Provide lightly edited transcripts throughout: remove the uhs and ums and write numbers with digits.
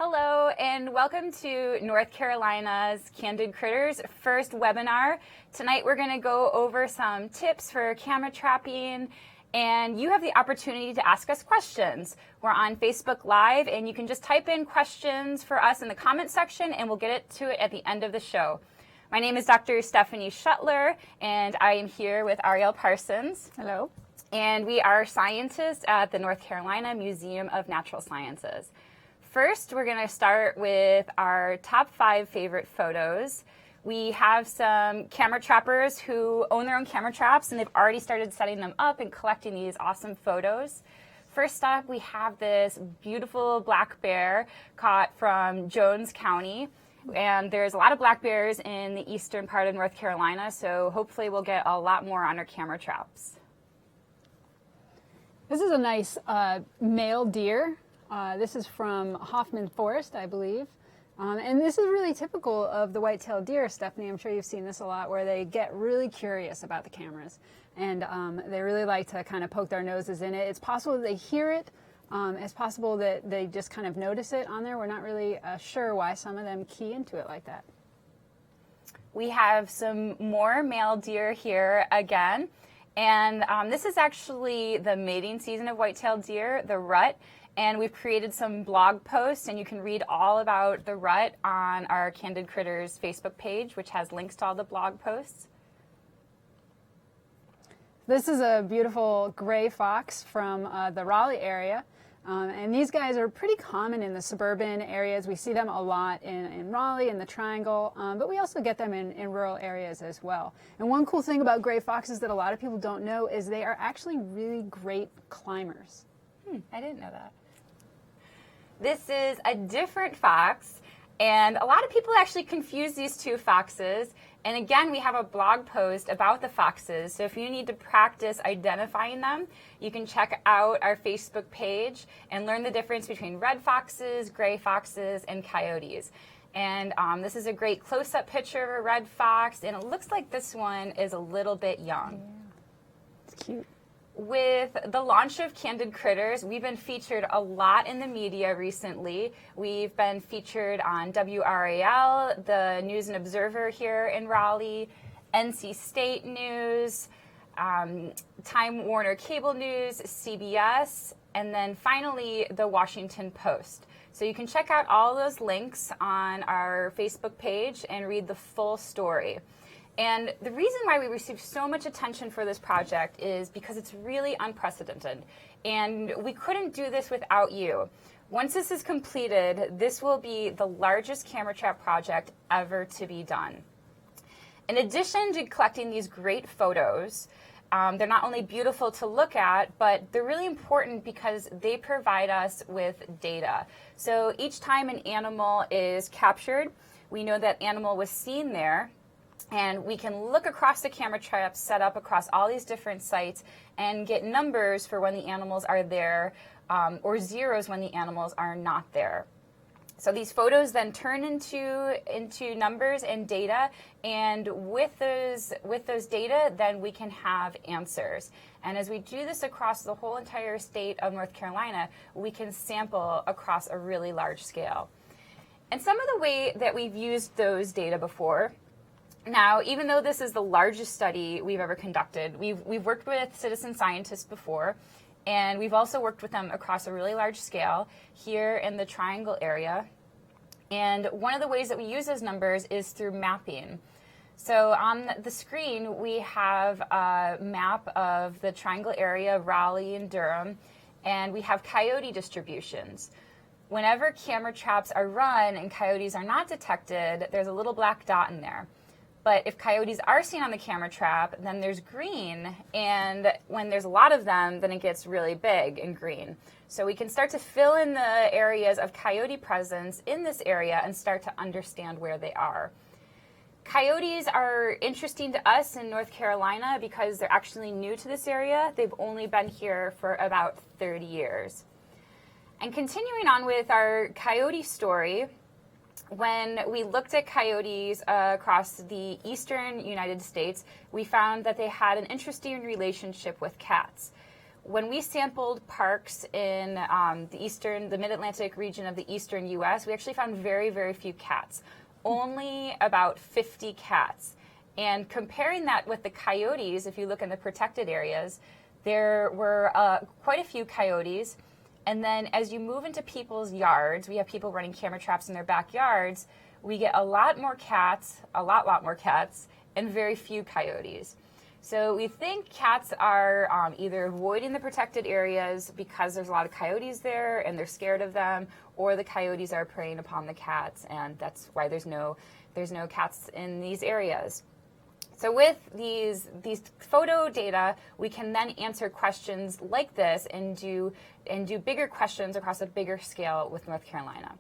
Hello and welcome to North Carolina's Candid Critters first webinar. Tonight we're going to go over some tips for camera trapping, and you have the opportunity to ask us questions. We're on Facebook Live and you can just type in questions for us in the comment section and we'll get to it at the end of the show. My name is Dr. Stephanie Shuttler and I am here with Ariel Parsons. Hello. And we are scientists at the North Carolina Museum of Natural Sciences. First, we're going to start with our top 5 favorite photos. We have some camera trappers who own their own camera traps, and they've already started setting them up and collecting these awesome photos. First up, we have this beautiful black bear caught from Jones County. And there's a lot of black bears in the eastern part of North Carolina, so hopefully we'll get a lot more on our camera traps. This is a nice male deer. This is from Hoffman Forest, I believe. And this is really typical of the white-tailed deer, Stephanie. I'm sure you've seen this a lot, where they get really curious about the cameras. And they really like to kind of poke their noses in it. It's possible that they hear it. It's possible that they just kind of notice it on there. We're not really sure why some of them key into it like that. We have some more male deer here again. And this is actually the mating season of white-tailed deer, the rut. And we've created some blog posts, and you can read all about the rut on our Candid Critters Facebook page, which has links to all the blog posts. This is a beautiful gray fox from the Raleigh area. And these guys are pretty common in the suburban areas. We see them a lot in Raleigh, in the Triangle, but we also get them in rural areas as well. And one cool thing about gray foxes that a lot of people don't know is they are actually really great climbers. I didn't know that. This is a different fox, and a lot of people actually confuse these two foxes. And again, we have a blog post about the foxes, so if you need to practice identifying them, you can check out our Facebook page and learn the difference between red foxes, gray foxes, and coyotes. And this is a great close-up picture of a red fox, and it looks like this one is a little bit young. Yeah. It's cute. With the launch of Candid Critters, we've been featured a lot in the media recently. We've been featured on WRAL, the News and Observer here in Raleigh, NC State News, Time Warner Cable News, CBS, and then finally the Washington Post. So you can check out all those links on our Facebook page and read the full story. And the reason why we received so much attention for this project is because it's really unprecedented. And we couldn't do this without you. Once this is completed, this will be the largest camera trap project ever to be done. In addition to collecting these great photos, they're not only beautiful to look at, but they're really important because they provide us with data. So each time an animal is captured, we know that animal was seen there. And we can look across the camera traps set up across all these different sites and get numbers for when the animals are there, or zeros when the animals are not there. So these photos then turn into numbers and data, and with those data, then we can have answers. And as we do this across the whole entire state of North Carolina, we can sample across a really large scale. And some of the way that we've used those data before. Now, even though this is the largest study we've ever conducted, we've worked with citizen scientists before, and we've also worked with them across a really large scale here in the Triangle area. And one of the ways that we use those numbers is through mapping. So on the screen, we have a map of the Triangle area, Raleigh and Durham, and we have coyote distributions. Whenever camera traps are run and coyotes are not detected, there's a little black dot in there. But if coyotes are seen on the camera trap, then there's green, and when there's a lot of them, then it gets really big and green. So we can start to fill in the areas of coyote presence in this area and start to understand where they are. Coyotes are interesting to us in North Carolina because they're actually new to this area. They've only been here for about 30 years. And continuing on with our coyote story, when we looked at coyotes across the eastern United States, we found that they had an interesting relationship with cats. when we sampled parks in the Mid-Atlantic region of the eastern U.S., we actually found very, very few cats, only about 50 cats. And comparing that with the coyotes, if you look in the protected areas, there were quite a few coyotes. And then as you move into people's yards, we have people running camera traps in their backyards, we get a lot more cats, a lot more cats, and very few coyotes. So we think cats are either avoiding the protected areas because there's a lot of coyotes there and they're scared of them, or the coyotes are preying upon the cats, and that's why there's no cats in these areas. So with these photo data, we can then answer questions like this and do bigger questions across a bigger scale with North Carolina.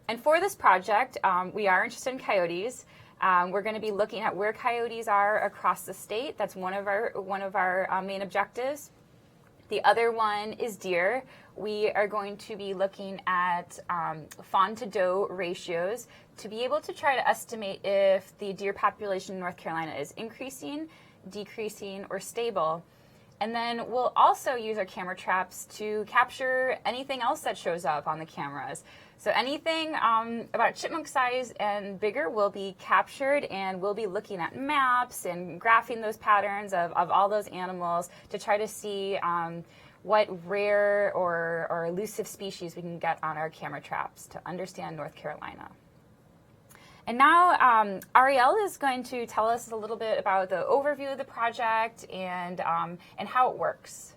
And for this project, we are interested in coyotes. We're going to be looking at where coyotes are across the state. That's one of our main objectives. The other one is deer. We are going to be looking at fawn to doe ratios to be able to try to estimate if the deer population in North Carolina is increasing, decreasing, or stable. And then we'll also use our camera traps to capture anything else that shows up on the cameras. So anything about chipmunk size and bigger will be captured, and we'll be looking at maps and graphing those patterns of all those animals to try to see what rare or elusive species we can get on our camera traps to understand North Carolina. And now Ariel is going to tell us a little bit about the overview of the project and how it works.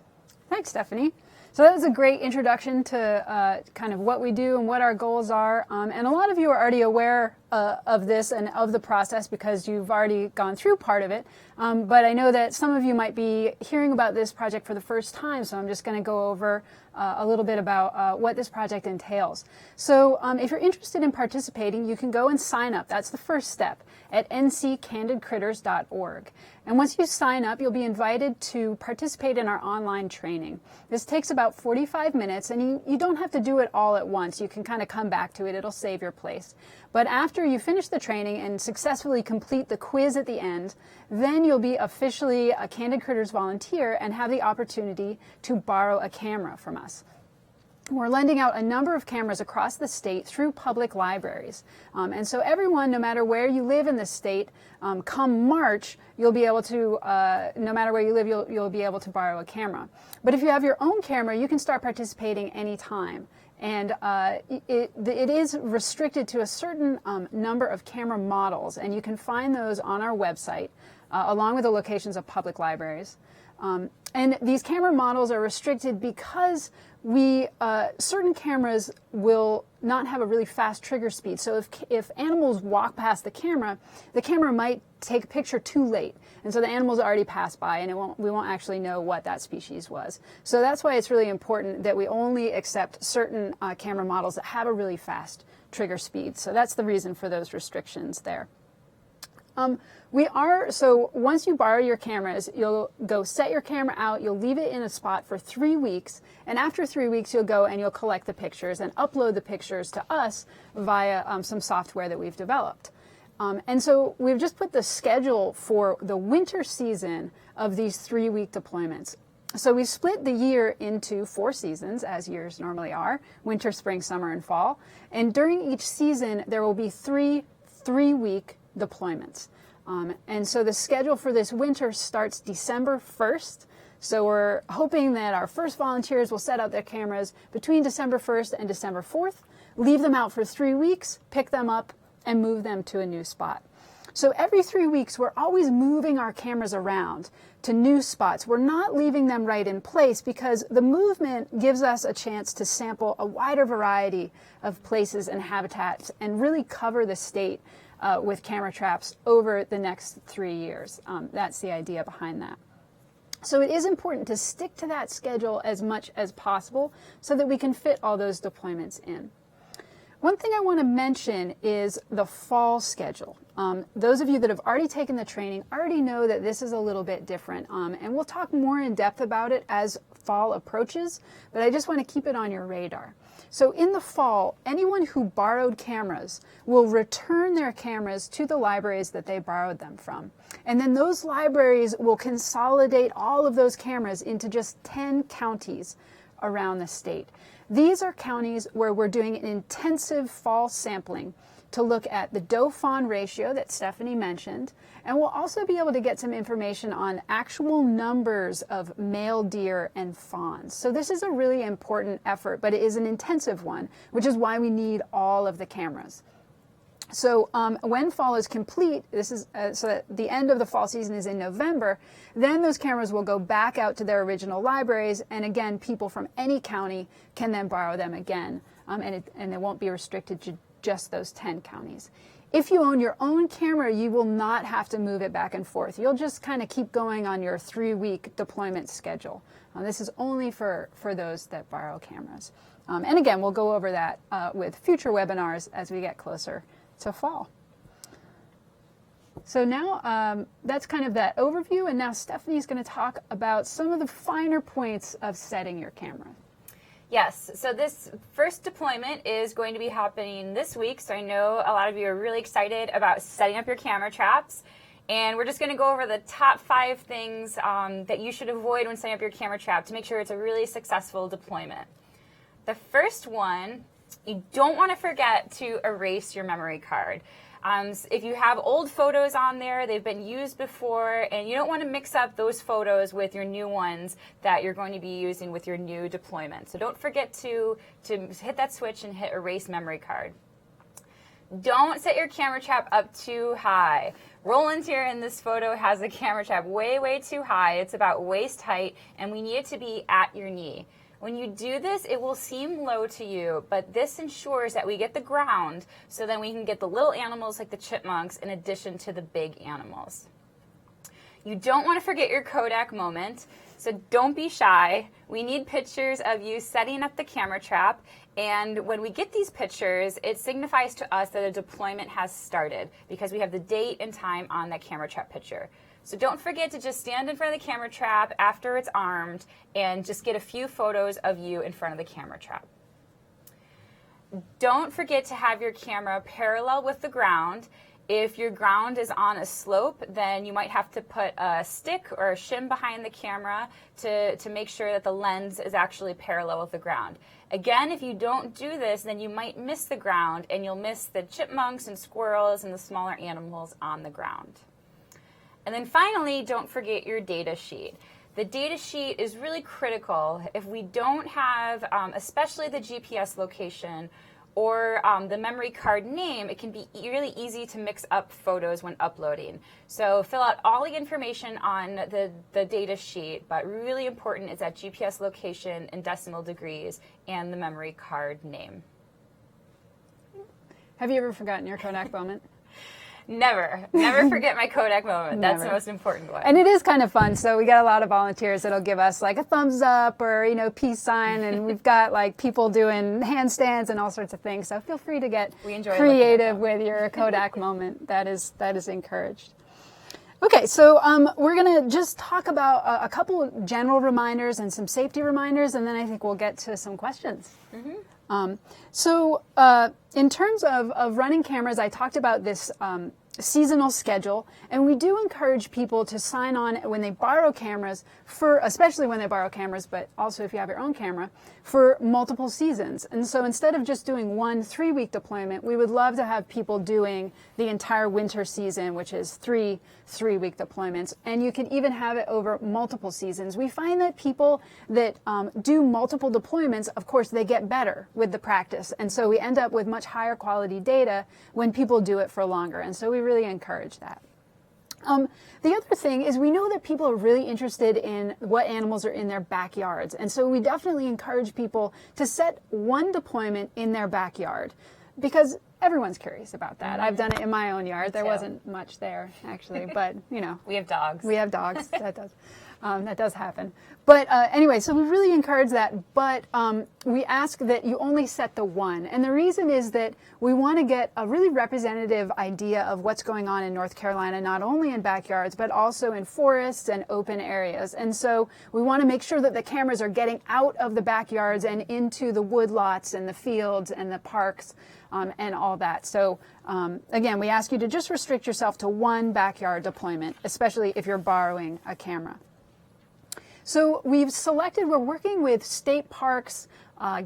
Thanks, Stephanie. So that was a great introduction to kind of what we do and what our goals are. And a lot of you are already aware of this and of the process because you've already gone through part of it. But I know that some of you might be hearing about this project for the first time, so I'm just going to go over a little bit about what this project entails. So if you're interested in participating, you can go and sign up. That's the first step at nccandidcritters.org. And once you sign up, you'll be invited to participate in our online training. This takes about 45 minutes, and you don't have to do it all at once. You can kind of come back to it. It'll save your place. But after you finish the training and successfully complete the quiz at the end, then you'll be officially a Candid Critters volunteer and have the opportunity to borrow a camera from us. We're lending out a number of cameras across the state through public libraries. And so everyone, no matter where you live in the state, come March, you'll be able to, no matter where you live, you'll be able to borrow a camera. But if you have your own camera, you can start participating anytime. And it is restricted to a certain number of camera models, and you can find those on our website, along with the locations of public libraries. And these camera models are restricted because certain cameras will not have a really fast trigger speed. So if animals walk past the camera might take a picture too late. And so the animals already passed by, and we won't actually know what that species was. So that's why it's really important that we only accept certain camera models that have a really fast trigger speed. So that's the reason for those restrictions there. So once you borrow your cameras, you'll go set your camera out, you'll leave it in a spot for 3 weeks, and after 3 weeks you'll go and you'll collect the pictures and upload the pictures to us via some software that we've developed. And so we've just put the schedule for the winter season of these 3-week deployments. So we split the year into 4 seasons, as years normally are: winter, spring, summer, and fall. And during each season, there will be 3 3-week deployments. And so the schedule for this winter starts December 1st. So we're hoping that our first volunteers will set out their cameras between December 1st and December 4th, leave them out for 3 weeks, pick them up, and move them to a new spot. So every 3 weeks, we're always moving our cameras around to new spots. We're not leaving them right in place because the movement gives us a chance to sample a wider variety of places and habitats and really cover the state with camera traps over the next 3 years. That's the idea behind that. So it is important to stick to that schedule as much as possible so that we can fit all those deployments in. One thing I want to mention is the fall schedule. Those of you that have already taken the training already know that this is a little bit different, and we'll talk more in depth about it as fall approaches, but I just want to keep it on your radar. So in the fall, anyone who borrowed cameras will return their cameras to the libraries that they borrowed them from. And then those libraries will consolidate all of those cameras into just 10 counties around the state. These are counties where we're doing an intensive fall sampling to look at the doe-fawn ratio that Stephanie mentioned, and we'll also be able to get some information on actual numbers of male deer and fawns. So this is a really important effort, but it is an intensive one, which is why we need all of the cameras. So when fall is complete, this is so that the end of the fall season is in November, then those cameras will go back out to their original libraries, and again, people from any county can then borrow them again, and they won't be restricted to just those 10 counties. If you own your own camera, you will not have to move it back and forth. You'll just kind of keep going on your 3-week deployment schedule. This is only for those that borrow cameras. And again, we'll go over that with future webinars as we get closer to fall. So now that's kind of that overview, and now Stephanie's going to talk about some of the finer points of setting your camera. Yes, so this first deployment is going to be happening this week, so I know a lot of you are really excited about setting up your camera traps, and we're just going to go over the top 5 things that you should avoid when setting up your camera trap to make sure it's a really successful deployment. The first one, you don't want to forget to erase your memory card. If you have old photos on there, they've been used before, and you don't want to mix up those photos with your new ones that you're going to be using with your new deployment. So don't forget to hit that switch and hit erase memory card. Don't set your camera trap up too high. Roland here in this photo has the camera trap way, way too high. It's about waist height, and we need it to be at your knee. When you do this, it will seem low to you, but this ensures that we get the ground so then we can get the little animals like the chipmunks in addition to the big animals. You don't want to forget your Kodak moment, so don't be shy. We need pictures of you setting up the camera trap, and when we get these pictures, it signifies to us that a deployment has started because we have the date and time on that camera trap picture. So don't forget to just stand in front of the camera trap after it's armed and just get a few photos of you in front of the camera trap. Don't forget to have your camera parallel with the ground. If your ground is on a slope, then you might have to put a stick or a shim behind the camera to make sure that the lens is actually parallel with the ground. Again, if you don't do this, then you might miss the ground and you'll miss the chipmunks and squirrels and the smaller animals on the ground. And then finally, don't forget your data sheet. The data sheet is really critical. If we don't have, especially the GPS location or the memory card name, it can be really easy to mix up photos when uploading. So fill out all the information on the data sheet, but really important is that GPS location in decimal degrees and the memory card name. Have you ever forgotten your Kodak moment? Never forget my Kodak moment. That's the most important one. And it is kind of fun. So we got a lot of volunteers that'll give us like a thumbs up or, peace sign. And we've got like people doing handstands and all sorts of things. So feel free to get creative with your Kodak moment. That is encouraged. Okay, so we're going to just talk about a couple of general reminders and some safety reminders, and then I think we'll get to some questions. Mm-hmm. So in terms of running cameras, I talked about this seasonal schedule, and we do encourage people to sign on when they borrow cameras, especially when they borrow cameras, but also if you have your own camera, for multiple seasons. And so instead of just doing one 3-week deployment, we would love to have people doing the entire winter season, which is 3 3-week deployments, and you can even have it over multiple seasons. We find that people that do multiple deployments, of course, they get better with the practice, and so we end up with much higher quality data when people do it for longer, and so we really encourage that. The other thing is we know that people are really interested in what animals are in their backyards, and so we definitely encourage people to set one deployment in their backyard, because everyone's curious about that. I've done it in my own yard. There wasn't much there, actually, but, you know. We have dogs. We have dogs. That does happen. But anyway, so we really encourage that. But we ask that you only set the one. And the reason is that we want to get a really representative idea of what's going on in North Carolina, not only in backyards, but also in forests and open areas. And so we want to make sure that the cameras are getting out of the backyards and into the woodlots and the fields and the parks and all that. So again, we ask you to just restrict yourself to one backyard deployment, especially if you're borrowing a camera. So we've selected, we're working with state parks,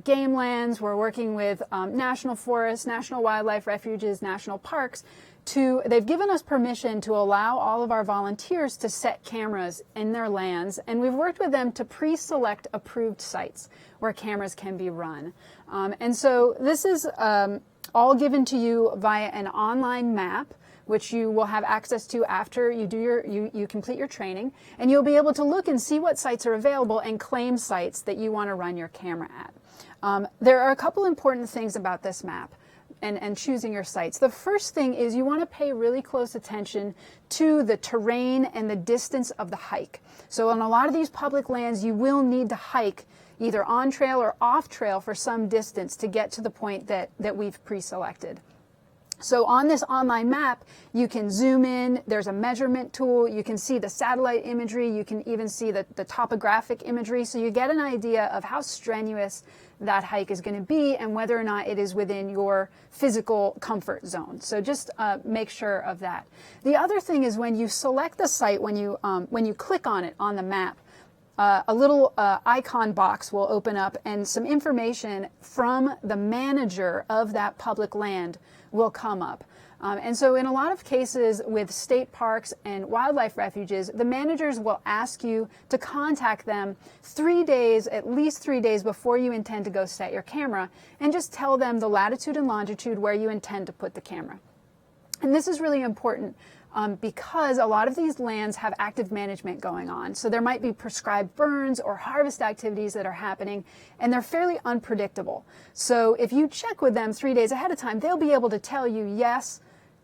game lands, we're working with national forests, national wildlife refuges, national parks. They've given us permission to allow all of our volunteers to set cameras in their lands, and we've worked with them to pre-select approved sites where cameras can be run. And so this is all given to you via an online map, which you will have access to after you do you complete your training, and you'll be able to look and see what sites are available and claim sites that you want to run your camera at. There are a couple important things about this map and choosing your sites. The first thing is you want to pay really close attention to the terrain and the distance of the hike. So on a lot of these public lands, you will need to hike either on trail or off trail for some distance to get to the point that we've pre-selected. So on this online map, you can zoom in, there's a measurement tool, you can see the satellite imagery, you can even see the topographic imagery, so you get an idea of how strenuous that hike is going to be and whether or not it is within your physical comfort zone. So just make sure of that. The other thing is when you select the site, when you click on it on the map, a little icon box will open up and some information from the manager of that public land will come up. And so in a lot of cases with state parks and wildlife refuges, the managers will ask you to contact them 3 days, at least 3 days before you intend to go set your camera, and just tell them the latitude and longitude where you intend to put the camera. And this is really important because a lot of these lands have active management going on. So there might be prescribed burns or harvest activities that are happening, and they're fairly unpredictable. So if you check with them 3 days ahead of time, they'll be able to tell you, yes,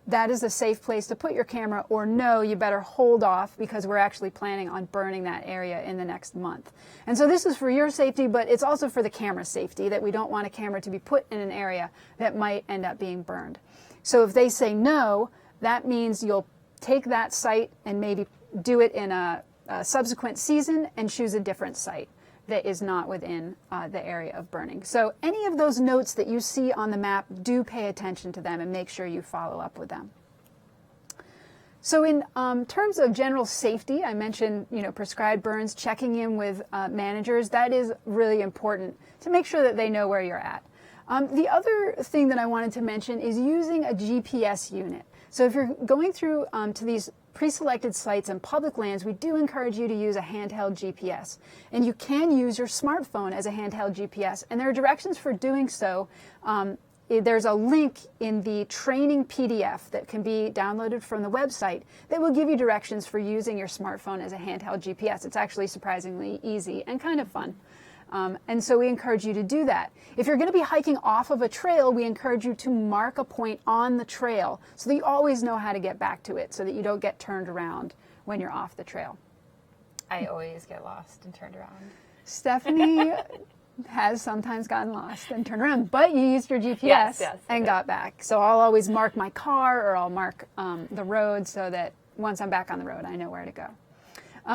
that is a safe place to put your camera, or no, you better hold off because we're actually planning on burning that area in the next month. And so this is for your safety, but it's also for the camera safety, that we don't want a camera to be put in an area that might end up being burned. So if they say no, that means you'll take that site and maybe do it in a subsequent season and choose a different site that is not within the area of burning. So any of those notes that you see on the map, do pay attention to them and make sure you follow up with them. So in terms of general safety, I mentioned, prescribed burns, checking in with managers. That is really important to make sure that they know where you're at. The other thing that I wanted to mention is using a GPS unit. So if you're going through to these pre-selected sites and public lands, we do encourage you to use a handheld GPS. And you can use your smartphone as a handheld GPS, and there are directions for doing so. There's a link in the training PDF that can be downloaded from the website that will give you directions for using your smartphone as a handheld GPS. It's actually surprisingly easy and kind of fun. And so we encourage you to do that. If you're going to be hiking off of a trail, we encourage you to mark a point on the trail so that you always know how to get back to it, so that you don't get turned around when you're off the trail. I always get lost and turned around. Stephanie has sometimes gotten lost and turned around, but you used your GPS and got back. So I'll always mark my car, or I'll mark the road, so that once I'm back on the road, I know where to go.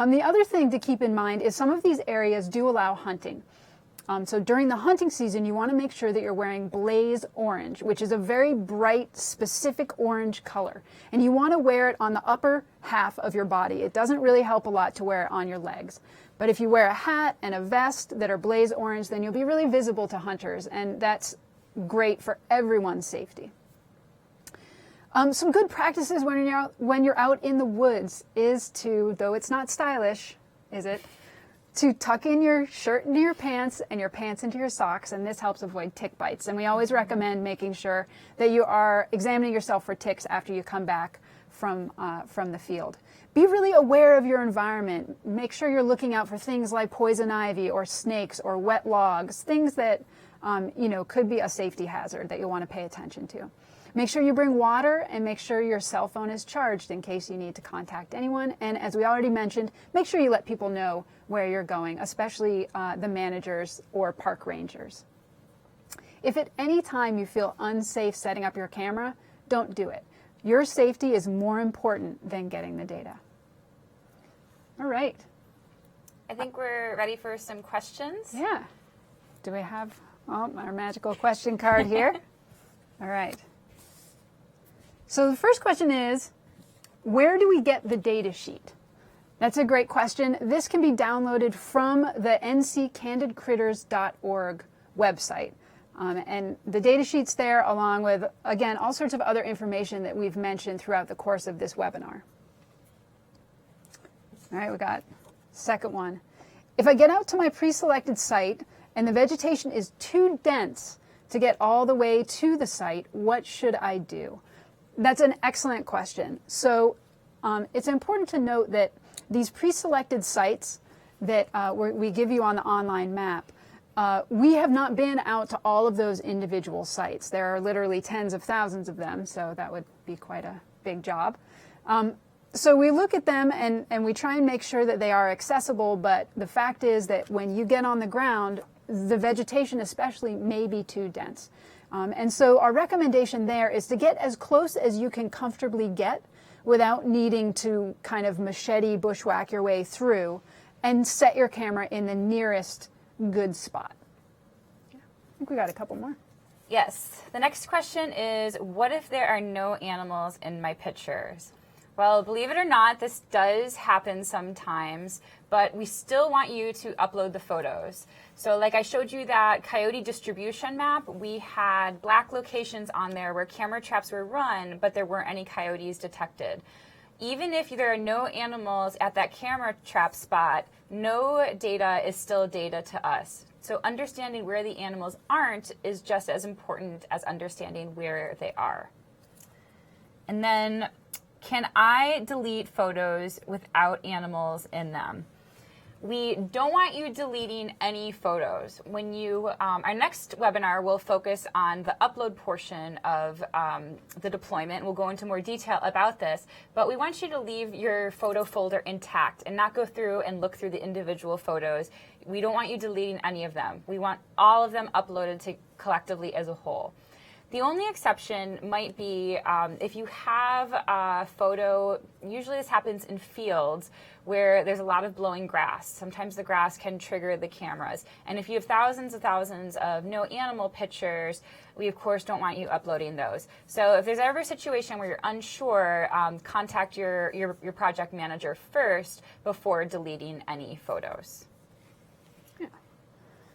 The other thing to keep in mind is some of these areas do allow hunting. So during the hunting season, you want to make sure that you're wearing blaze orange, which is a very bright, specific orange color. And you want to wear it on the upper half of your body. It doesn't really help a lot to wear it on your legs. But if you wear a hat and a vest that are blaze orange, then you'll be really visible to hunters, and that's great for everyone's safety. Some good practices when you're out in the woods is to, though it's not stylish, is it, to tuck in your shirt into your pants and your pants into your socks, and this helps avoid tick bites. And we always recommend making sure that you are examining yourself for ticks after you come back from the field. Be really aware of your environment. Make sure you're looking out for things like poison ivy or snakes or wet logs, things that could be a safety hazard that you'll want to pay attention to. Make sure you bring water and make sure your cell phone is charged in case you need to contact anyone. And as we already mentioned, make sure you let people know where you're going, especially the managers or park rangers. If at any time you feel unsafe setting up your camera, don't do it. Your safety is more important than getting the data. All right. I think we're ready for some questions. Yeah. Do we have our magical question card here? All right. So the first question is, where do we get the data sheet? That's a great question. This can be downloaded from the ncandidcritters.org website. And the data sheet's there along with, again, all sorts of other information that we've mentioned throughout the course of this webinar. All right, we got second one. If I get out to my pre-selected site and the vegetation is too dense to get all the way to the site, what should I do? That's an excellent question. So it's important to note that these pre-selected sites that we give you on the online map, we have not been out to all of those individual sites. There are literally tens of thousands of them, so that would be quite a big job. So we look at them and we try and make sure that they are accessible, but the fact is that when you get on the ground, the vegetation especially may be too dense. And so our recommendation there is to get as close as you can comfortably get without needing to kind of machete bushwhack your way through, and set your camera in the nearest good spot. I think we got a couple more. Yes. The next question is, what if there are no animals in my pictures? Well, believe it or not, this does happen sometimes, but we still want you to upload the photos. So like I showed you that coyote distribution map, we had black locations on there where camera traps were run, but there weren't any coyotes detected. Even if there are no animals at that camera trap spot, no data is still data to us. So understanding where the animals aren't is just as important as understanding where they are. And then, can I delete photos without animals in them? We don't want you deleting any photos. When you, our next webinar will focus on the upload portion of the deployment. We'll go into more detail about this, but we want you to leave your photo folder intact and not go through and look through the individual photos. We don't want you deleting any of them. We want all of them uploaded collectively as a whole. The only exception might be if you have a photo, usually this happens in fields where there's a lot of blowing grass. Sometimes the grass can trigger the cameras. And if you have thousands of no animal pictures, we of course don't want you uploading those. So if there's ever a situation where you're unsure, contact your project manager first before deleting any photos. Yeah.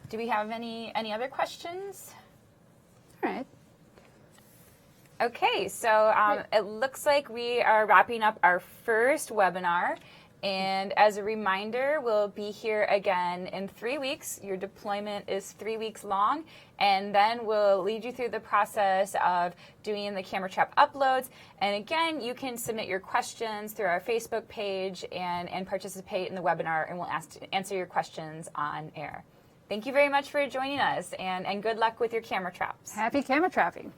Do we have any other questions? All right. Okay, so it looks like we are wrapping up our first webinar. And as a reminder, we'll be here again in 3 weeks. Your deployment is 3 weeks long. And then we'll lead you through the process of doing the camera trap uploads. And again, you can submit your questions through our Facebook page and participate in the webinar, and we'll answer your questions on air. Thank you very much for joining us, and good luck with your camera traps. Happy camera trapping.